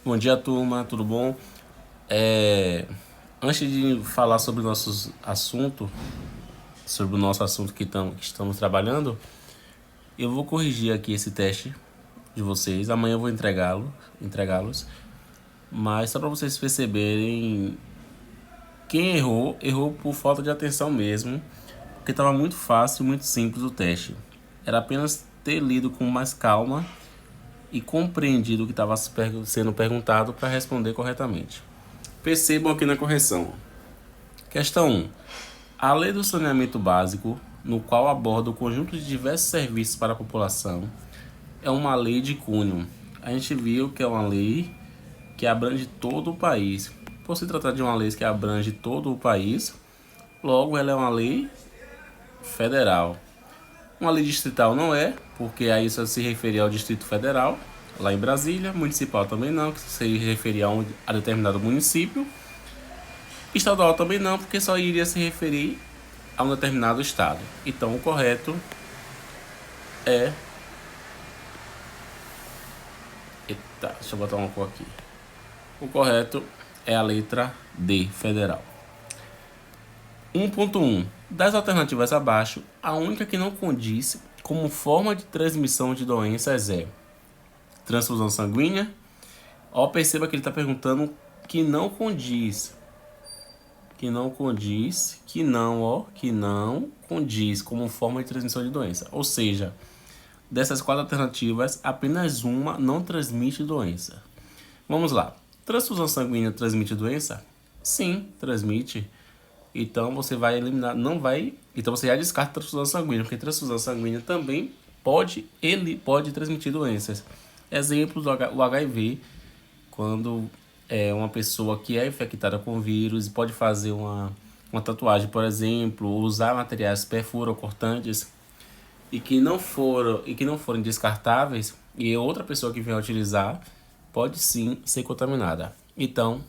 Bom dia, turma, tudo bom? É, Antes de falar sobre o nosso assunto que estamos trabalhando, eu vou corrigir aqui esse teste de vocês. Amanhã eu vou entregá-los, mas só para vocês perceberem, quem errou, errou por falta de atenção mesmo, porque estava muito fácil, muito simples o teste. Era apenas ter lido com mais calma e compreendido o que estava sendo perguntado para responder corretamente. Percebam aqui na correção. Questão 1. A Lei do Saneamento Básico, no qual aborda o conjunto de diversos serviços para a população, é uma lei de cunho. A gente viu que é uma lei que abrange todo o país. Por se tratar de uma lei que abrange todo o país, logo ela é uma lei federal. Uma lei distrital não é, porque aí só se referia ao Distrito Federal, lá em Brasília. Municipal também não, que se referia a determinado município. Estadual também não, porque só iria se referir a um determinado estado. Então o correto é. Eita, deixa eu botar uma cor aqui. O correto é a letra D, federal. 1.1. Das alternativas abaixo, a única que não condiz como forma de transmissão de doenças é transfusão sanguínea. Ó, perceba que ele está perguntando que não condiz. Que não condiz como forma de transmissão de doença. Ou seja, dessas 4 alternativas, apenas uma não transmite doença. Vamos lá. Transfusão sanguínea transmite doença? Sim, transmite. Então você vai eliminar, não vai. Então você já descarta transfusão sanguínea, porque transfusão sanguínea também pode transmitir doenças. Exemplos do HIV, quando uma pessoa que é infectada com vírus pode fazer uma tatuagem, por exemplo, usar materiais perfurocortantes e que não forem descartáveis, e outra pessoa que venha utilizar pode sim ser contaminada. Então,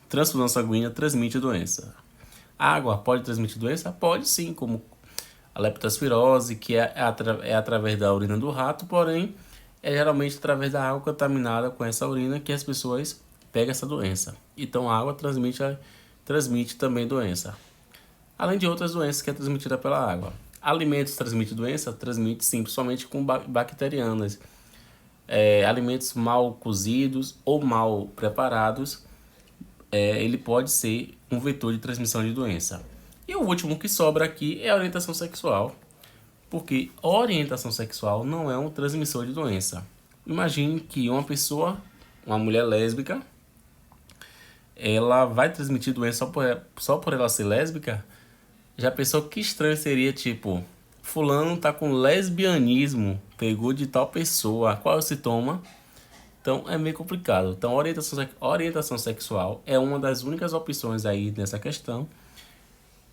transfusão sanguínea transmite doença. Água pode transmitir doença? Pode sim, como a leptospirose, que é através da urina do rato, porém é geralmente através da água contaminada com essa urina que as pessoas pegam essa doença. Então a água transmite também doença. Além de outras doenças que é transmitida pela água. Alimentos transmitem doença? Transmite sim, principalmente com bacterianas. Alimentos mal cozidos ou mal preparados, ele pode ser um vetor de transmissão de doença. E o último que sobra aqui é a orientação sexual, porque orientação sexual não é um transmissor de doença. Imagine que uma mulher lésbica, ela vai transmitir doença só por ela ser lésbica? Já pensou que estranho seria, tipo, fulano tá com lesbianismo, pegou de tal pessoa, qual é o sintoma? Então é meio complicado. Então orientação sexual é uma das únicas opções aí nessa questão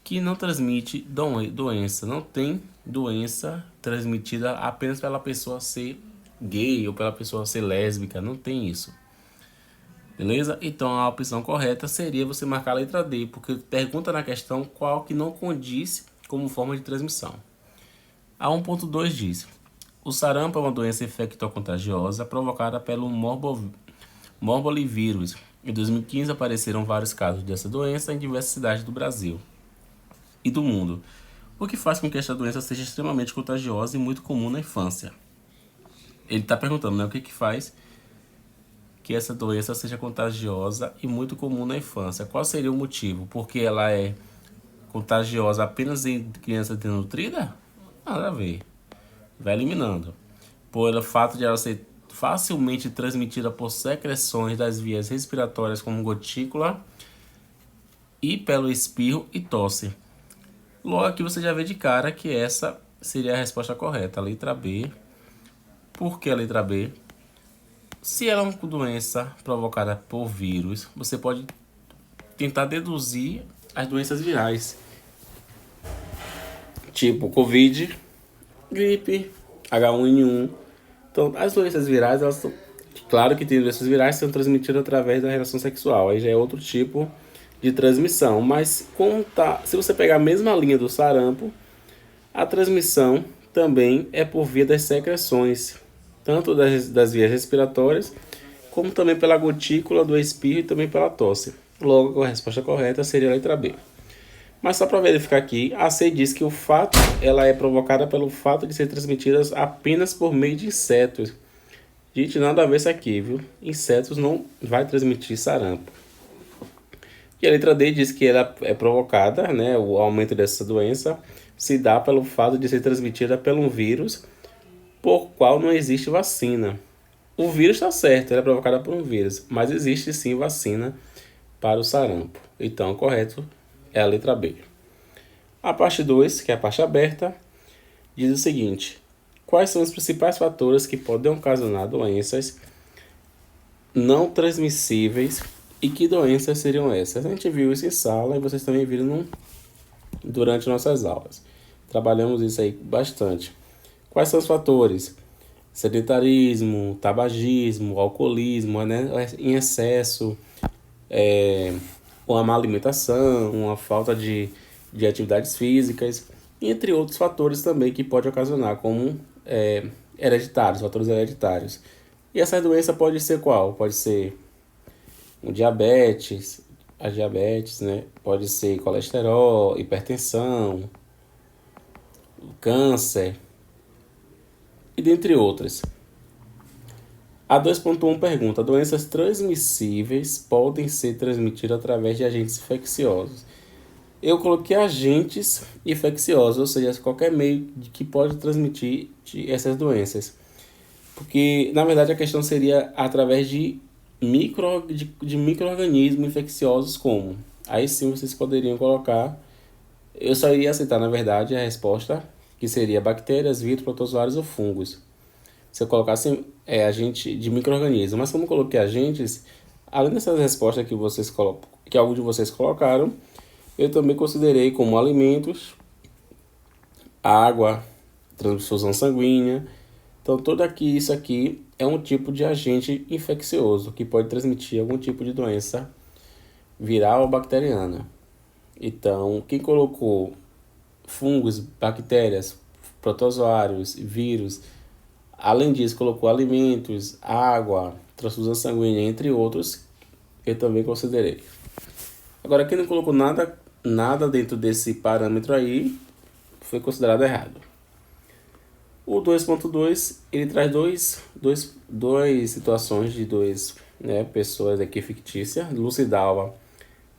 que não transmite doença. Não tem doença transmitida apenas pela pessoa ser gay ou pela pessoa ser lésbica. Não tem isso. Beleza? Então a opção correta seria você marcar a letra D, porque pergunta na questão qual que não condiz como forma de transmissão. A 1.2 diz: o sarampo é uma doença infectocontagiosa provocada pelo morbolivírus. Em 2015 apareceram vários casos dessa doença em diversas cidades do Brasil e do mundo, o que faz com que esta doença seja extremamente contagiosa e muito comum na infância. Ele está perguntando, né, o que faz que essa doença seja contagiosa e muito comum na infância. Qual seria o motivo? Porque ela é contagiosa apenas em criança desnutrida? Nada a ver. Vai eliminando. Por o fato de ela ser facilmente transmitida por secreções das vias respiratórias como gotícula e pelo espirro e tosse. Logo aqui você já vê de cara que essa seria a resposta correta, a letra B. Por que a letra B? Se ela é uma doença provocada por vírus, você pode tentar deduzir as doenças virais, tipo Covid, gripe, H1N1. Então, as doenças virais, elas são, claro que tem doenças virais que são transmitidas através da relação sexual, aí já é outro tipo de transmissão, mas se você pegar a mesma linha do sarampo, a transmissão também é por via das secreções, tanto das vias respiratórias como também pela gotícula do espirro e também pela tosse. Logo, a resposta correta seria a letra B. Mas só para verificar aqui, a C diz que o fato ela é provocada pelo fato de ser transmitida apenas por meio de insetos. Gente, nada a ver isso aqui, viu? Insetos não vai transmitir sarampo. E a letra D diz que ela é provocada, né? O aumento dessa doença se dá pelo fato de ser transmitida por um vírus por qual não existe vacina. O vírus está certo, ela é provocada por um vírus, mas existe sim vacina para o sarampo. Então, o correto é a letra B. A parte 2, que é a parte aberta, diz o seguinte: quais são os principais fatores que podem ocasionar doenças não transmissíveis e que doenças seriam essas? A gente viu isso em sala e vocês também viram durante nossas aulas. Trabalhamos isso aí bastante. Quais são os fatores? Sedentarismo, tabagismo, alcoolismo, né, em excesso, uma má alimentação, uma falta de atividades físicas, entre outros fatores também que pode ocasionar, como hereditários, fatores hereditários. E essa doença pode ser qual? Pode ser a diabetes, né? Pode ser colesterol, hipertensão, câncer, e dentre outras. A 2.1 pergunta: doenças transmissíveis podem ser transmitidas através de agentes infecciosos. Eu coloquei agentes infecciosos, ou seja, qualquer meio que pode transmitir essas doenças. Porque, na verdade, a questão seria através de micro-organismos infecciosos como. Aí sim vocês poderiam colocar. Eu só iria aceitar, na verdade, a resposta, que seria bactérias, vírus, protozoários ou fungos. Se eu colocasse agente de micro-organismo, mas como eu coloquei agentes, além dessas respostas que alguns de vocês colocaram, eu também considerei como alimentos, água, transfusão sanguínea. Então, isso aqui é um tipo de agente infeccioso que pode transmitir algum tipo de doença viral ou bacteriana. Então, quem colocou fungos, bactérias, protozoários, vírus, além disso, colocou alimentos, água, transfusão sanguínea, entre outros, eu também considerei. Agora, quem não colocou nada dentro desse parâmetro aí, foi considerado errado. O 2.2, ele traz duas situações de pessoas aqui fictícias. Lucidalva,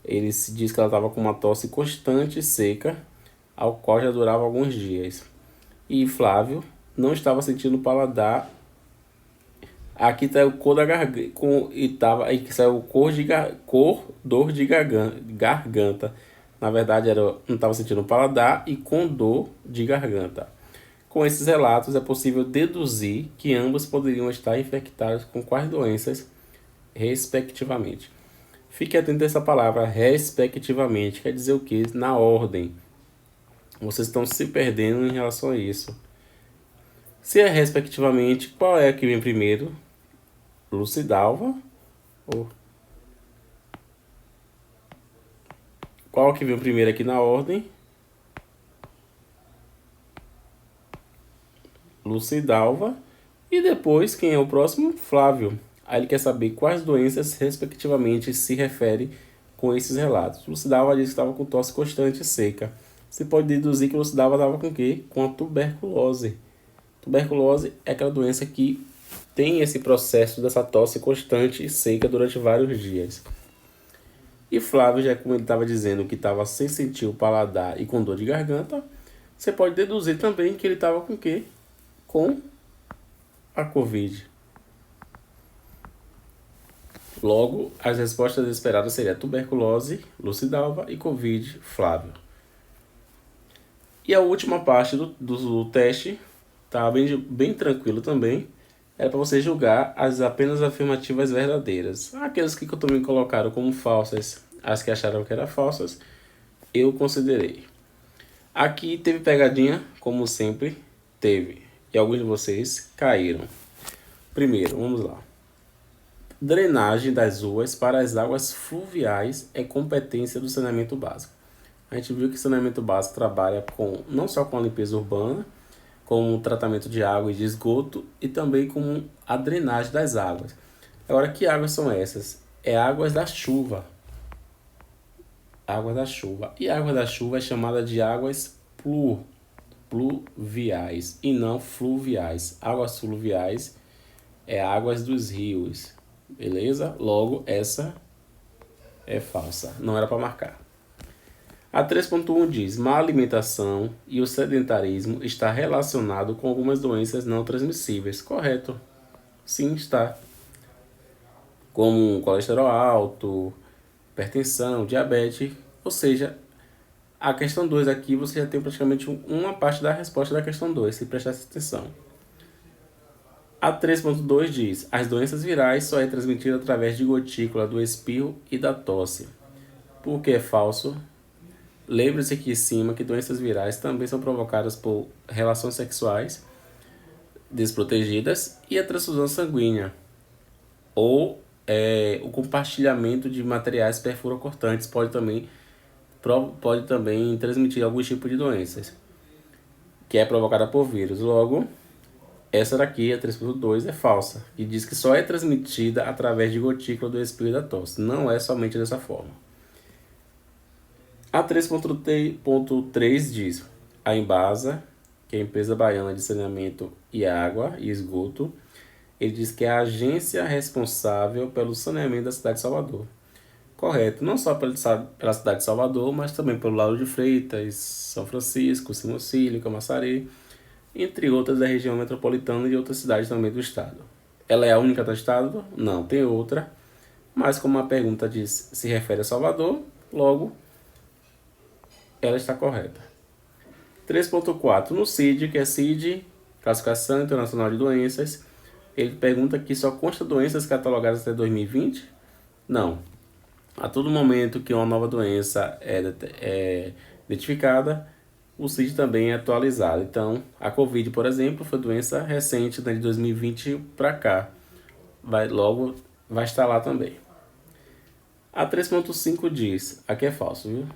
ele se diz que ela estava com uma tosse constante e seca, ao qual já durava alguns dias. E Flávio não estava sentindo paladar. Aqui está o cor da garganta, aqui saiu dor de garganta. Na verdade, não estava sentindo paladar e com dor de garganta. Com esses relatos, é possível deduzir que ambos poderiam estar infectados com quais doenças, respectivamente. Fique atento a essa palavra, respectivamente. Quer dizer o que? Na ordem. Vocês estão se perdendo em relação a isso. Se é respectivamente, qual é que vem primeiro? Lucidalva? Qual que vem primeiro aqui na ordem? Lucidalva. E depois, quem é o próximo? Flávio. Aí ele quer saber quais doenças, respectivamente, se refere com esses relatos. Lucidalva disse que estava com tosse constante e seca. Você pode deduzir que Lucidalva estava com o quê? Com a tuberculose. Tuberculose é aquela doença que tem esse processo dessa tosse constante e seca durante vários dias. E Flávio, já como ele estava dizendo que estava sem sentir o paladar e com dor de garganta, você pode deduzir também que ele estava com o quê? Com a Covid. Logo, as respostas esperadas seriam tuberculose, Lucidalva e Covid, Flávio. E a última parte do teste tá bem tranquilo também. É para você julgar apenas afirmativas verdadeiras. Aquelas que também colocaram como falsas, as que acharam que eram falsas, eu considerei. Aqui teve pegadinha, como sempre, teve. E alguns de vocês caíram. Primeiro, vamos lá. Drenagem das ruas para as águas fluviais é competência do saneamento básico. A gente viu que o saneamento básico trabalha não só com a limpeza urbana, com o tratamento de água e de esgoto e também com a drenagem das águas. Agora, que águas são essas? É águas da chuva. Água da chuva. E a água da chuva é chamada de águas pluviais e não fluviais. Águas fluviais é águas dos rios. Beleza? Logo, essa é falsa. Não era para marcar. A 3.1 diz: má alimentação e o sedentarismo está relacionado com algumas doenças não transmissíveis. Correto. Sim, está. Como colesterol alto, hipertensão, diabetes. Ou seja, a questão 2 aqui você já tem praticamente uma parte da resposta da questão 2, se prestar atenção. A 3.2 diz: as doenças virais só é transmitida através de gotícula do espirro e da tosse. Por que é falso? Lembre-se aqui em cima que doenças virais também são provocadas por relações sexuais desprotegidas e a transfusão sanguínea, ou o compartilhamento de materiais perfurocortantes pode também transmitir algum tipo de doenças, que é provocada por vírus. Logo, essa daqui, a 3.2, é falsa, e diz que só é transmitida através de gotícula do espirro e da tosse. Não é somente dessa forma. A 3.3 diz: a Embasa, que é a empresa baiana de saneamento e água e esgoto, ele diz que é a agência responsável pelo saneamento da cidade de Salvador. Correto, não só pela cidade de Salvador, mas também pelo Lauro de Freitas, São Francisco, Simocílio, Camaçari, entre outras da região metropolitana e outras cidades também do estado. Ela é a única do estado? Não, tem outra, mas como a pergunta diz, se refere a Salvador, logo ela está correta. 3.4. No CID, que é CID, Classificação Internacional de Doenças, ele pergunta que só consta doenças catalogadas até 2020? Não. A todo momento que uma nova doença é identificada, o CID também é atualizado. Então, a Covid, por exemplo, foi doença recente, de 2020 para cá. Logo, vai estar lá também. A 3.5 diz, aqui é falso, viu?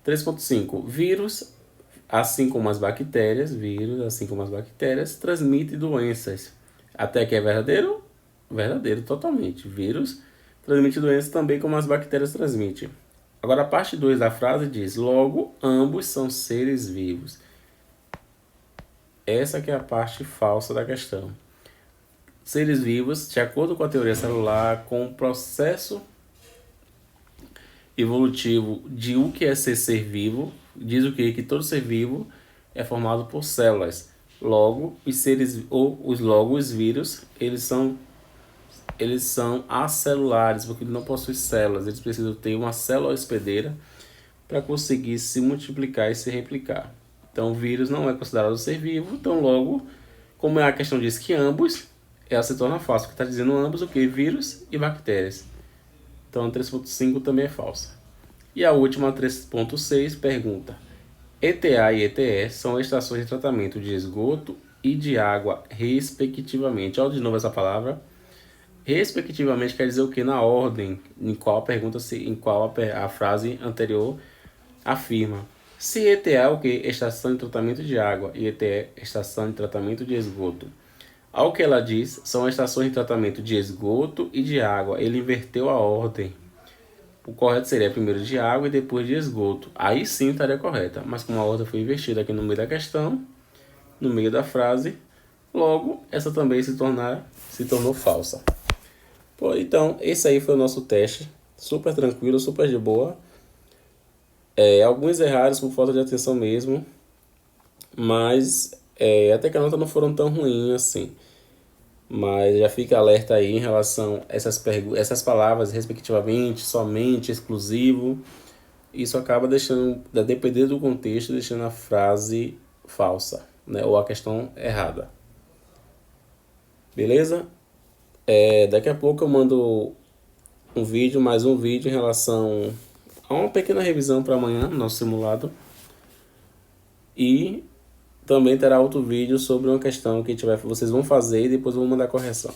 3.5. Vírus, assim como as bactérias, transmite doenças. Até que é verdadeiro? Verdadeiro, totalmente. Vírus transmite doenças também como as bactérias transmitem. Agora a parte 2 da frase diz: logo, ambos são seres vivos. Essa que é a parte falsa da questão. Seres vivos, de acordo com a teoria celular, com o processo evolutivo de o que é ser vivo, diz o que? Que todo ser vivo é formado por células. Logo, os vírus, eles são acelulares, porque eles não possuem células, eles precisam ter uma célula hospedeira para conseguir se multiplicar e se replicar. Então, o vírus não é considerado ser vivo, então logo, como a questão diz que ambos, ela se torna falsa, porque está dizendo ambos o que? Vírus e bactérias. Então, a 3.5 também é falsa. E a última, 3.6, pergunta: ETA e ETE são estações de tratamento de esgoto e de água, respectivamente. Olha de novo essa palavra. Respectivamente quer dizer o que? Na ordem em qual a frase anterior afirma. Se ETA é o que? Estação de tratamento de água, e ETE, estação de tratamento de esgoto. Ao que ela diz, são estações de tratamento de esgoto e de água. Ele inverteu a ordem. O correto seria primeiro de água e depois de esgoto. Aí sim estaria correta. Mas como a ordem foi invertida aqui no meio da questão, no meio da frase, logo essa também se tornou falsa. Pô, então, esse aí foi o nosso teste. Super tranquilo, super de boa. Alguns errados por falta de atenção mesmo. Mas até que a nota não foram tão ruins assim. Mas já fica alerta aí em relação a essas palavras, respectivamente, somente, exclusivo. Isso acaba deixando, dependendo do contexto, deixando a frase falsa, né? Ou a questão errada. Beleza? Daqui a pouco eu mando mais um vídeo em relação a uma pequena revisão para amanhã, no nosso simulado. E também terá outro vídeo sobre uma questão que vocês vão fazer e depois eu vou mandar correção.